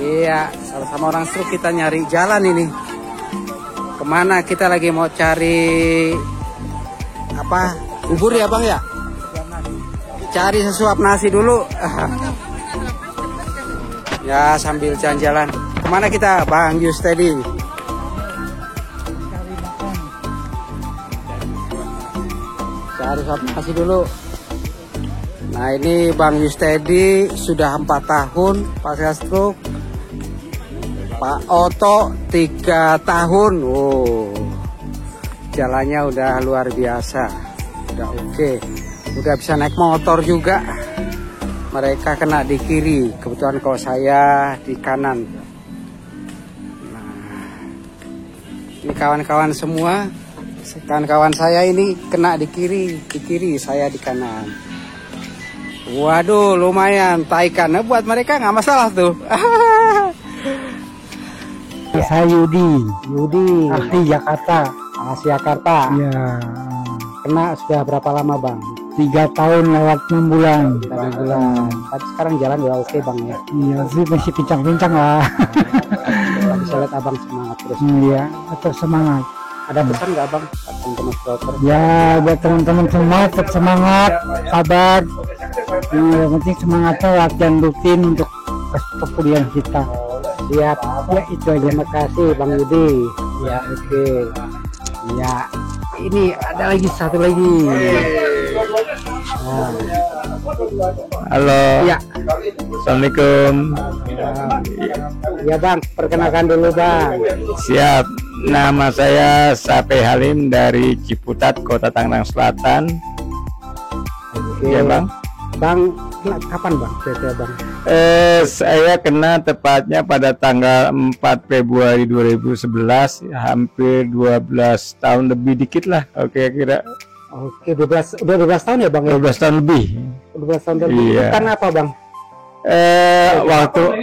Iya, sama-sama orang stroke kita nyari jalan ini. Kemana kita lagi mau cari apa? Bubur ya bang ya? Cari sesuap nasi dulu. Ya sambil jalan-jalan. Kemana kita Bang Yustedi? Cari sesuap nasi dulu. Nah ini Bang Yustedi sudah 4 tahun pasca stroke. Pak Oto 3 tahun. Oh, jalannya udah luar biasa. Udah oke. Udah bisa naik motor juga. Mereka kena di kiri. Kebetulan kalau saya di kanan. Nah, ini kawan-kawan semua. Kawan-kawan saya ini kena di kiri saya di kanan. Waduh, lumayan taikannya buat mereka nggak masalah tuh. Saya Yudi asli Jakarta. Asli Jakarta. Ya, Kena sudah berapa lama bang? 3 tahun lewat 6 bulan. 3 bulan. Tapi sekarang jalan udah oke bang ya. Iya sih, masih pincang-pincang lah. Bisa lihat abang semangat terus. Iya, tetap semangat. Ada pesan nggak bang? Teman-teman supporter. Ya, buat teman-teman semua tetap semangat, sabar. Yang penting semangatnya latihan rutin untuk kepuliaan kita. Siap. Ya itu aja. Terima kasih bang Yudi. Ya oke. Ya ini ada lagi satu lagi. Nah. Halo. Ya. Assalamualaikum. Ya bang, perkenalkan dulu bang. Siap. Nama saya Sape Halim dari Ciputat, Kota Tangerang Selatan. Oke. Ya bang. Bang, kapan bang? Kira-kira bang? Saya kena tepatnya pada tanggal 4 Februari 2011, hampir 12 tahun lebih dikit lah. Oke kira. Oke, udah 12 tahun ya bang? 12 tahun lebih. 12 tahun lebih. Iya. Karena apa bang?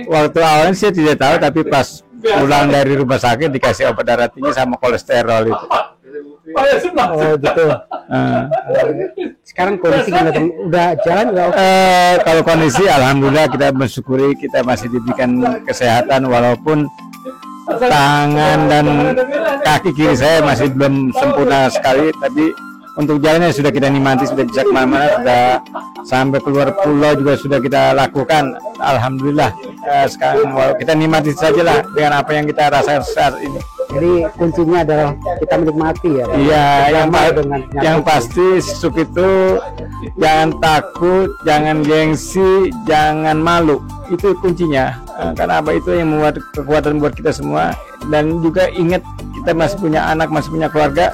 Waktu awalnya saya tidak tahu, tapi pas pulang dari rumah sakit dikasih obat darah tinggi sama kolesterol itu. Oh gitu. Sekarang kondisi gimana bang? Udah jalan nggak? Kalau kondisi alhamdulillah kita bersyukuri kita masih diberikan kesehatan, walaupun tangan dan kaki kiri saya masih belum sempurna sekali, tapi untuk jalannya sudah kita nikmati, sudah bisa kemana-mana, sudah sampai keluar pulau juga sudah kita lakukan. Alhamdulillah. Sekarang kita nikmati saja lah dengan apa yang kita rasakan saat ini. Jadi kuncinya adalah kita menikmati ya. Iya, yang penyakit. pasti stroke itu jangan takut, jangan gengsi, jangan malu. Itu kuncinya. Karena apa, itu yang membuat kekuatan buat kita semua. Dan juga ingat kita masih punya anak, masih punya keluarga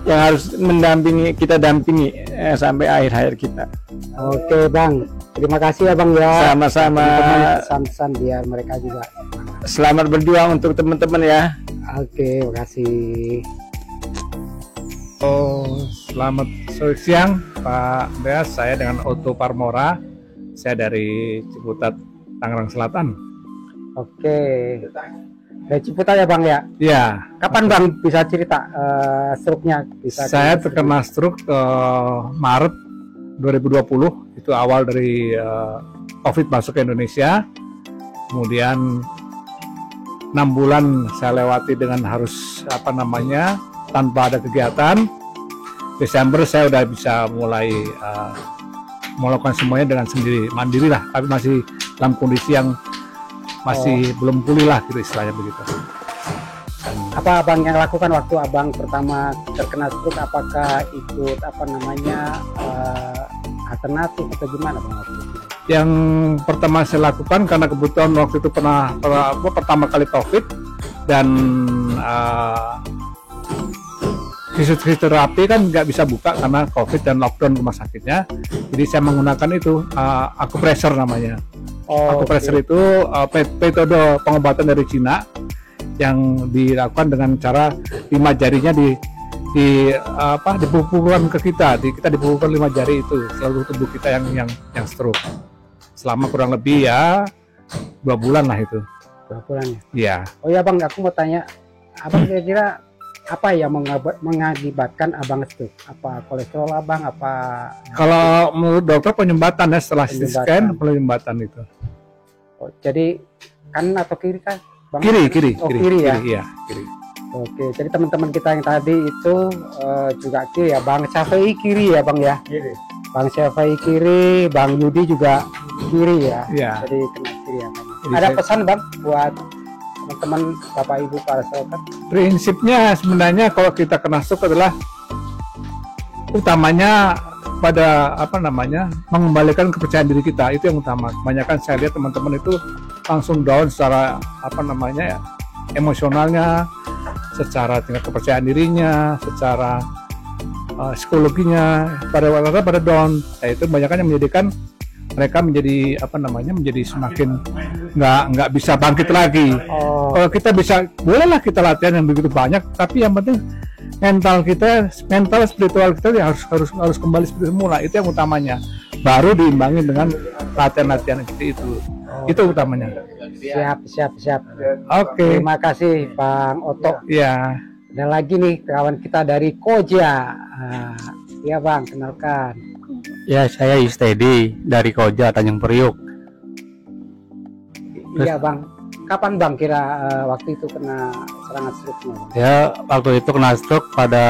yang harus mendampingi, kita dampingi sampai akhir hayat kita. Oke bang, terima kasih ya bang ya. Sama-sama. Pesan-pesan biar mereka juga. Selamat berjuang untuk teman-teman ya. Oke, makasih. Selamat sore siang Pak Andreas, saya dengan Otto Parmora, saya dari Ciputat, Tangerang Selatan. Oke, dari Ciputat ya bang ya? Ya. Kapan bang bisa cerita stroke-nya? Saya terkena stroke Maret 2020, itu awal dari COVID masuk ke Indonesia. Kemudian 6 bulan saya lewati dengan harus tanpa ada kegiatan. Desember saya udah bisa mulai melakukan semuanya dengan sendiri, mandiri lah, tapi masih dalam kondisi yang masih belum pulih lah gitu, istilahnya begitu. Apa abang yang lakukan waktu abang pertama terkena stroke? Apakah ikut alternatif atau gimana bang? Yang pertama saya lakukan, karena kebetulan waktu itu pertama kali COVID dan fisioterapi kan nggak bisa buka karena COVID dan lockdown rumah sakitnya. Jadi saya menggunakan itu akupressor namanya. Akupressor itu metode pengobatan dari Cina yang dilakukan dengan cara 5 jarinya dipupukkan ke kita. Kita dipupukkan 5 jari itu selalu tubuh kita yang stroke. Selama kurang lebih ya 2 bulan lah itu. 2 bulan ya? Iya. Oh ya bang, aku mau tanya, abang kira-kira apa yang mengakibatkan abang stroke? Apa kolesterol abang? Apa? Kalau menurut dokter penyumbatan ya, setelah CT scan penyumbatan itu. Oh, jadi kanan atau kiri kan? Bang? Kiri, Oh, kiri ya. iya, kiri. Oke, jadi teman-teman kita yang tadi itu juga kiri ya. Bang Syafei kiri ya Bang ya. Kiri. Bang Syafei kiri, Bang Yudi juga kiri ya. Iya. Jadi kena kiri ya Bang. Jadi Ada saya- pesan Bang buat teman-teman Bapak Ibu para stroker? Prinsipnya sebenarnya kalau kita kena stroke adalah utamanya pada mengembalikan kepercayaan diri kita, itu yang utama. Kebanyakan saya lihat teman-teman itu langsung down secara emosionalnya, secara tingkat kepercayaan dirinya, secara psikologinya pada down. Nah, itu kebanyakan yang menjadikan mereka menjadi semakin nggak bisa bangkit lagi. Kalau kita bisa, bolehlah kita latihan yang begitu banyak, tapi yang penting mental spiritual kita ya harus kembali seperti semula. Itu yang utamanya. Baru diimbangi dengan latihan-latihan seperti itu. Itu utamanya. Siap. Oke. Terima kasih Bang Oto. Ya. Ada lagi nih kawan kita dari Koja. Iya Bang, kenalkan. Ya, saya Yustedi dari Koja Tanjung Priuk. Iya Bang. Kapan Bang kira waktu itu kena serangan stroke-nya? Bang? Ya, waktu itu kena stroke pada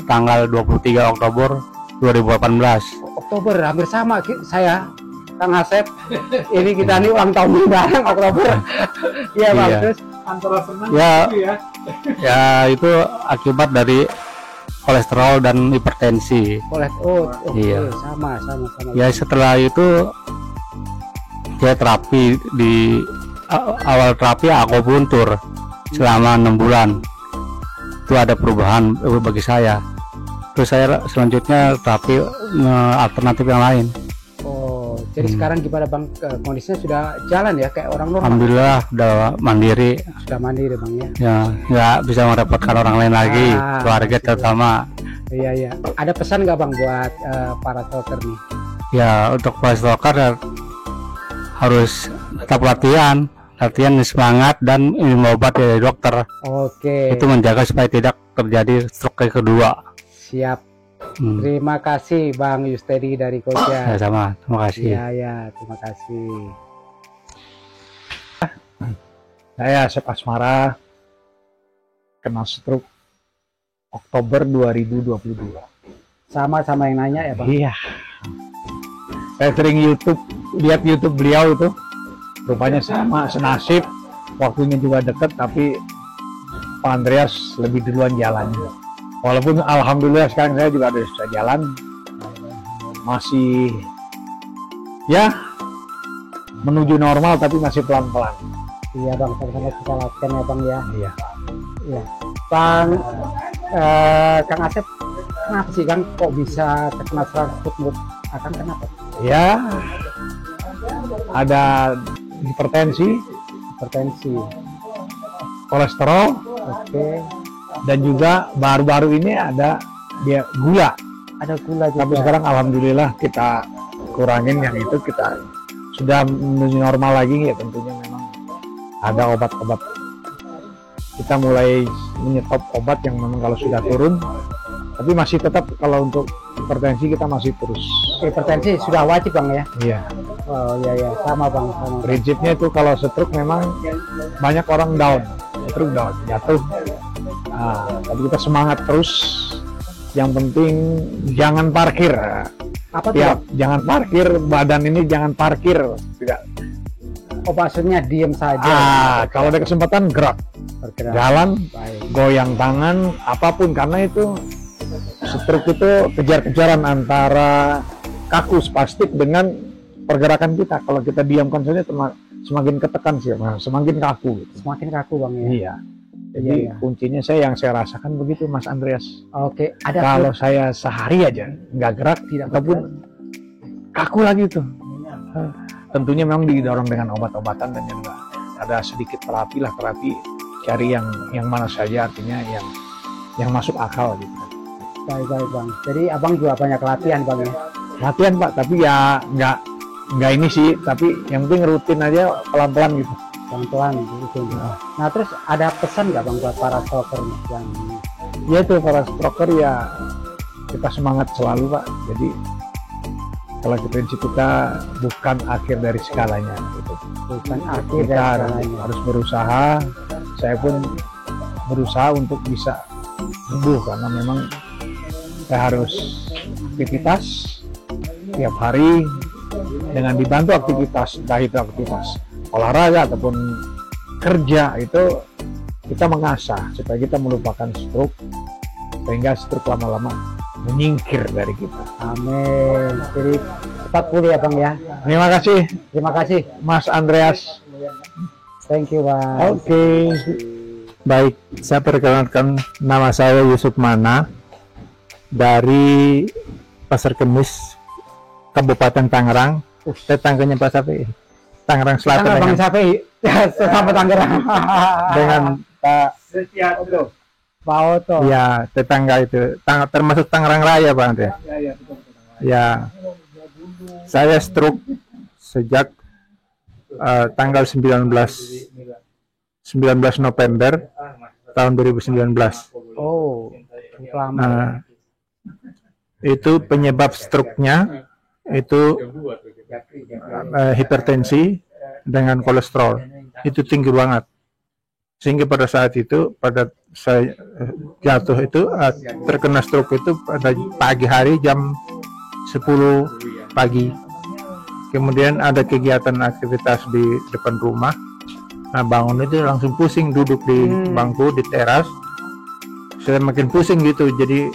tanggal 23 Oktober 2018. Oktober hampir sama saya. Kang Asep, ini kita nih ulang tahun bareng Oktober. Iya Bang. Iya. Terus Antara senang Ya, ya itu akibat dari kolesterol dan hipertensi. oke, Iya. sama. Ya, setelah itu saya terapi di awal terapi akupuntur selama 6 bulan. Itu ada perubahan bagi saya. Terus saya selanjutnya terapi alternatif yang lain. Oh, jadi sekarang gimana Bang? Kondisinya sudah jalan ya kayak orang normal? Alhamdulillah udah mandiri. Sudah mandiri Bang ya? Ya, nggak bisa merepotkan orang lain lagi, keluarga gitu. terutama. Iya. Ada pesan nggak Bang buat para stroker nih? Ya, untuk para stroker harus tetap latihan semangat dan minum obat dari dokter. Oke. Itu menjaga supaya tidak terjadi stroke kedua. Siap. Terima kasih Bang Yustedi dari Koja. Ya, sama, terima kasih. Iya, terima kasih. Saya Asep Asmara kena stroke Oktober 2022. Sama yang nanya ya Bang? Iya. Saya sering lihat YouTube beliau itu. Rupanya sama, senasib. Waktunya juga dekat, tapi Pak Andreas lebih duluan jalannya. Walaupun alhamdulillah sekarang saya juga sudah bisa jalan. Masih ya menuju normal, tapi masih pelan-pelan. Iya Bang, sama-sama kita latihan ya Bang ya. Iya. Bang, Kang Asep, kenapa sih Kang kok bisa terkena serangan stroke? Akan kenapa? Ya, ada hipertensi, kolesterol, Oke. dan juga baru-baru ini ada gula. Ada gula juga. Tapi sekarang alhamdulillah kita kurangin yang itu, kita sudah menuju normal lagi ya. Tentunya memang ada obat-obat. Kita mulai menyetop obat yang memang kalau sudah turun, tapi masih tetap kalau untuk hipertensi kita masih terus. Hipertensi sudah wajib Bang ya? Iya. Oh iya, sama Bang. Prinsipnya itu kalau stroke memang banyak orang down, jatuh. Nah, tapi kita semangat terus. Yang penting jangan parkir. Apa tuh Ya, Bang? jangan parkir, badan ini jangan parkir. Tidak. Oh maksudnya diem saja. Kalau ada kesempatan gerak, Bergerak. jalan, Baik. goyang tangan, apapun, karena itu stroke itu kejar-kejaran antara kaku spastik dengan pergerakan kita. Kalau kita diamkan saja semakin ketekan sih, semakin kaku gitu. Semakin kaku Bang ya. Iya. Jadi Iya. kuncinya yang saya rasakan begitu Mas Andreas. Oke, ada Kalau saya sehari aja nggak gerak, Tidak ataupun kaku lagi tuh. Tentunya memang didorong dengan obat-obatan dan juga ada sedikit terapi cari yang mana saja, artinya yang masuk akal gitu. baik Bang. Jadi Abang juga banyak latihan Bang ya. Latihan Pak, tapi ya nggak ini sih, tapi yang penting rutin aja pelan-pelan gitu. Pelan-pelan gitu. Nah terus ada pesan nggak Bang buat para stroker nih yang Ya itu para stroker ya, kita semangat selalu Pak. Jadi kalau prinsip kita bukan akhir dari segalanya gitu. bukan akhir Kita dan segalanya. harus berusaha. Saya pun berusaha untuk bisa sembuh karena memang saya harus aktivitas tiap hari dengan dibantu aktivitas, entah itu aktivitas olahraga ataupun kerja, itu kita mengasah supaya kita melupakan stroke, sehingga stroke lama-lama menyingkir dari kita. Amin. Jadi cepat pulih ya Bang ya. Terima kasih Terima kasih. Mas Andreas. Thank you Bang. Oke. Baik, saya perkenalkan, nama saya Yusuf Mana dari Pasar Kemis, Kabupaten Tangerang. Tetangganya Pak Sapi, Tangerang Selatan, Bang dengan, Sapi. Sama Tangerang. dengan Pak Pak Oto. ya tetangga itu, termasuk Tangerang Raya Pak Andre. Ya, saya stroke sejak tanggal 19 November tahun 2019. Oh, lama. Nah, itu penyebab stroke-nya itu hipertensi dengan kolesterol. Itu tinggi banget. Sehingga pada saat itu, pada saya jatuh itu, terkena stroke itu pada pagi hari jam 10 pagi. Kemudian ada kegiatan aktivitas di depan rumah. Nah, bangun itu langsung pusing, duduk di bangku di teras. Saya makin pusing gitu, jadi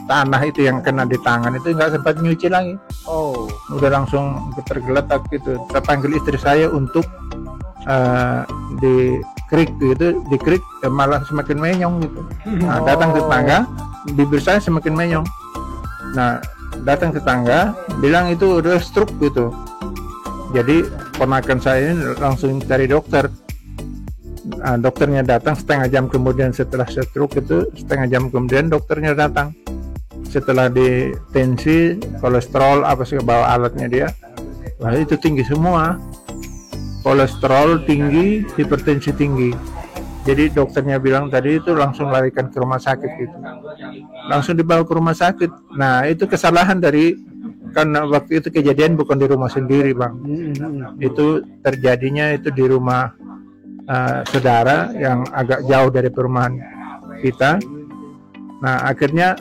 tanah itu yang kena di tangan itu nggak sempat nyuci lagi. Oh, Udah langsung tergeletak gitu. Saya panggil istri saya untuk di krik malah semakin menyong gitu. Nah, datang tetangga, bibir saya semakin menyong. Nah, datang tetangga bilang itu udah stroke gitu. Jadi ponakan saya ini langsung cari dokter. Nah, dokternya datang setengah jam kemudian setelah stroke itu, setengah jam kemudian dokternya datang. Setelah di tensi, kolesterol, apa sih, bawa alatnya dia, wah itu tinggi semua. Kolesterol tinggi, hipertensi tinggi. Jadi dokternya bilang tadi itu langsung larikan ke rumah sakit gitu. Langsung dibawa ke rumah sakit. Nah, itu kesalahan dari, karena waktu itu kejadian bukan di rumah sendiri Bang. Itu terjadinya itu di rumah saudara yang agak jauh dari perumahan kita. Nah, akhirnya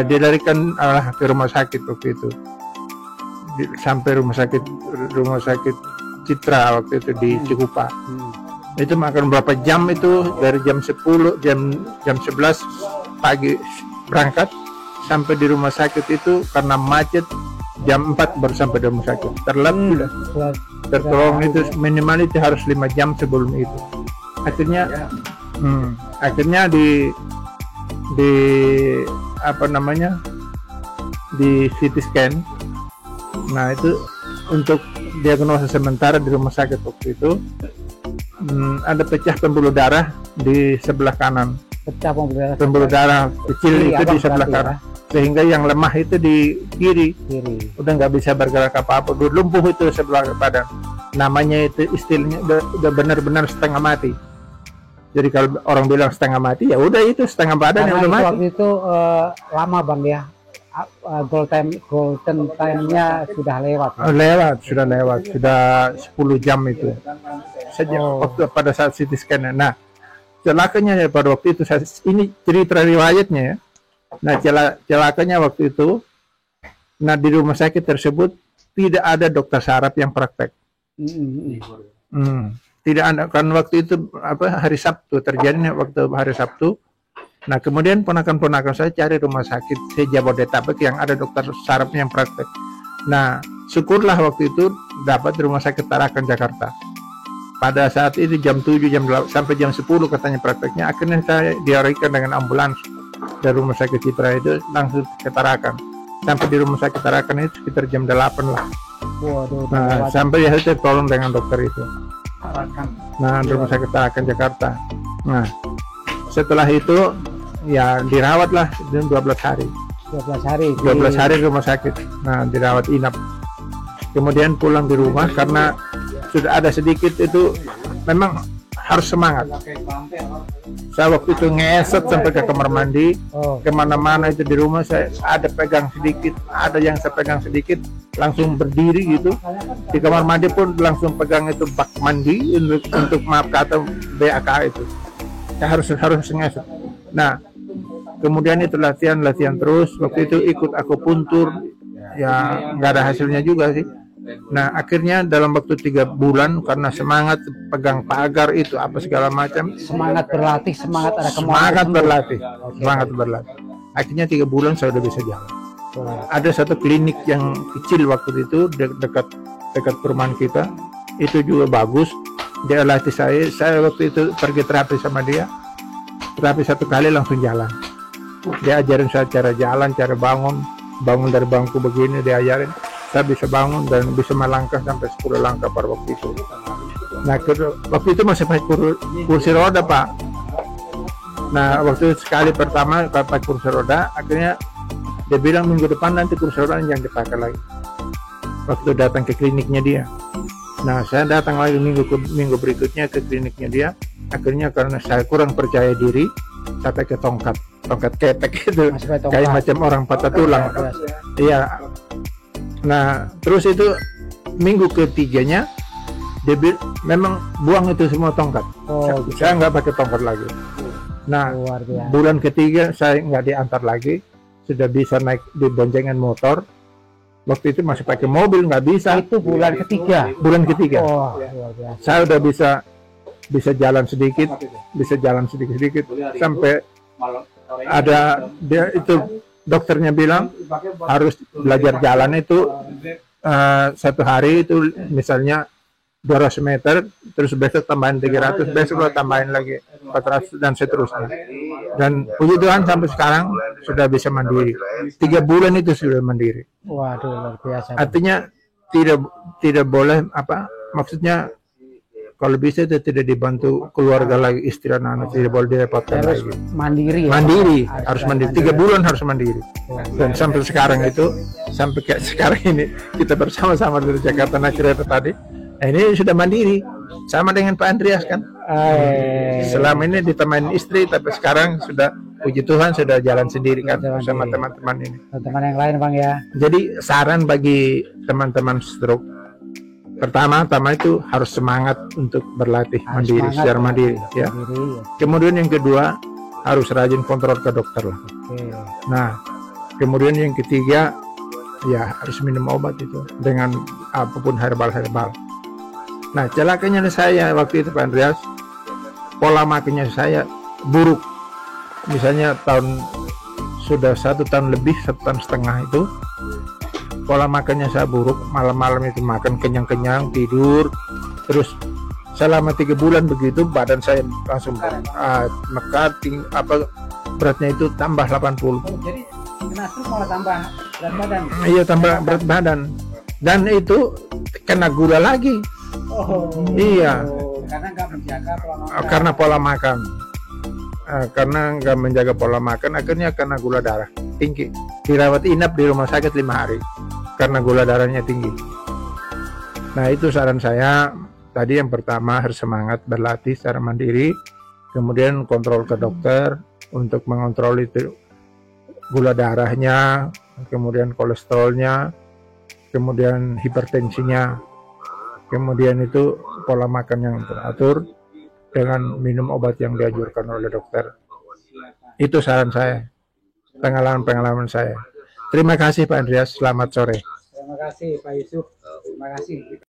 dilarikan ke rumah sakit waktu itu. Sampai rumah sakit Citra waktu itu di Cikupa. Itu makan berapa jam itu, dari jam 10 jam 11 pagi berangkat sampai di rumah sakit itu karena macet jam 4 baru sampai di rumah sakit. Terlambat sudah. Tertolong itu minimal itu harus 5 jam sebelum itu. Akhirnya di apa namanya, di CT scan. Nah, itu untuk diagnosa sementara di rumah sakit waktu itu ada pecah pembuluh darah di sebelah kanan. pecah Pembuluh darah kecil Kiri, itu di abang sebelah berarti kanan, sehingga yang lemah itu di kiri. Udah nggak bisa bergerak apa-apa, udah lumpuh itu sebelah badan. Namanya itu istilahnya udah benar-benar setengah mati. Jadi kalau orang bilang setengah mati, ya udah itu setengah badan yang udah mati. Waktu itu lama Bang ya. Golden time-nya sudah lewat. Sudah lewat, sudah 10 jam itu. Sejak waktu pada saat CT scan. Nah, celakanya ya pada waktu itu, ini cerita riwayatnya ya. Nah, celakanya waktu itu, nah di rumah sakit tersebut tidak ada dokter saraf yang praktek. Tidak ada, kan waktu itu hari Sabtu terjadinya, waktu hari Sabtu. Nah, kemudian ponakan-ponakan saya cari rumah sakit se-Jabodetabek yang ada dokter sarafnya yang praktek. Nah, syukurlah waktu itu dapat di rumah sakit Tarakan Jakarta. Pada saat itu jam 7, jam 8, sampai jam 10 katanya prakteknya. Akhirnya saya dilarikan dengan ambulans dari rumah sakit Citra itu langsung ke Tarakan. Sampai di rumah sakit Tarakan itu sekitar jam 8 lah. Waduh, Nah, sampai ya saya tolong dengan dokter itu. Nah, di rumah sakit Tarakan Jakarta. Nah, setelah itu ya dirawat lah 12 hari. 12 hari di rumah sakit. Nah, dirawat inap. Kemudian pulang di rumah karena sudah ada sedikit itu, memang harus semangat. Saya waktu itu ngeset sampai ke kamar mandi, kemana-mana itu di rumah saya ada pegang sedikit, ada yang saya pegang sedikit, langsung berdiri gitu. Di kamar mandi pun langsung pegang itu bak mandi untuk maaf kata BAK itu. Ya harus ngeset. Nah, kemudian itu latihan terus. Waktu itu ikut akupuntur, ya nggak ada hasilnya juga sih. Nah akhirnya dalam waktu 3 bulan karena semangat pegang pagar itu apa segala macam, Semangat berlatih, semangat ada semangat berlatih, akhirnya 3 bulan saya udah bisa jalan. Ada satu klinik yang kecil waktu itu dekat perumahan kita, itu juga bagus. Dia latih saya waktu itu pergi terapi sama dia, terapi 1 kali langsung jalan. Dia ajarin saya cara jalan, cara bangun dari bangku begini, dia ajarin. Saya bisa bangun dan bisa melangkah sampai 10 langkah pada waktu itu. Nah, waktu itu masih pakai kursi roda, Pak. Nah, waktu itu sekali pertama pakai kursi roda, akhirnya dia bilang minggu depan nanti kursi roda yang dipakai lagi. Waktu datang ke kliniknya dia. Nah, saya datang lagi minggu berikutnya ke kliniknya dia. Akhirnya karena saya kurang percaya diri, saya pakai tongkat kepek itu, kayak macam orang patah tulang. Iya. Nah, terus itu minggu ketiganya dia memang buang itu semua tongkat. Saya nggak pakai tongkat lagi. Nah, bulan ketiga saya nggak diantar lagi, sudah bisa naik di boncengan motor. Waktu itu masih pakai mobil, nggak bisa. Itu bulan ketiga. Saya udah bisa jalan sedikit, sampai ada dia itu dokternya bilang harus belajar jalan itu 1 hari itu misalnya 200 meter, terus besok tambahin 300, besok tambahin lagi 400 dan seterusnya. Dan puji Tuhan sampai sekarang sudah bisa mandiri. 3 bulan itu sudah mandiri. Waduh, luar biasa. Artinya tidak boleh maksudnya kalau bisa itu tidak dibantu keluarga lagi, istri anak-anak tidak boleh direpotkan lagi. Mandiri. Harus mandiri. 3 bulan harus mandiri. Dan sampai sekarang itu, sampai kayak sekarang ini kita bersama-sama dari Jakarta naik kereta tadi. Nah, ini sudah mandiri, sama dengan Pak Andreas kan. Selama ini ditemani istri, tapi sekarang sudah puji Tuhan sudah jalan sendiri kan sama teman-teman ini. Teman yang lain Bang ya. Jadi saran bagi teman-teman stroke, pertama itu harus semangat untuk berlatih mandiri, secara mandiri ya. Kemudian yang kedua harus rajin kontrol ke dokter lah. Nah, kemudian yang ketiga ya harus minum obat itu dengan apapun herbal. Nah, celakanya saya waktu itu Pak Andreas, pola makannya saya buruk. Misalnya sudah 1 tahun lebih, 1,5 tahun itu pola makannya saya buruk, malam-malam itu makan kenyang-kenyang, tidur, terus selama 3 bulan begitu badan saya langsung mekat, beratnya itu tambah 80. Jadi kena stroke malah tambah berat badan. Iya, tambah berat badan, dan itu kena gula lagi. Iya, Karena nggak menjaga pola makan. karena pola makan. Karena nggak menjaga pola makan, akhirnya kena gula darah tinggi, dirawat inap di rumah sakit 5 hari karena gula darahnya tinggi. Nah, itu saran saya tadi. Yang pertama harus semangat berlatih secara mandiri, kemudian kontrol ke dokter untuk mengontrol itu gula darahnya, kemudian kolesterolnya, kemudian hipertensinya, kemudian itu pola makan yang teratur dengan minum obat yang dianjurkan oleh dokter. Itu saran saya, pengalaman saya. Terima kasih Pak Andreas, selamat sore. Terima kasih Pak Yusuf. Terima kasih.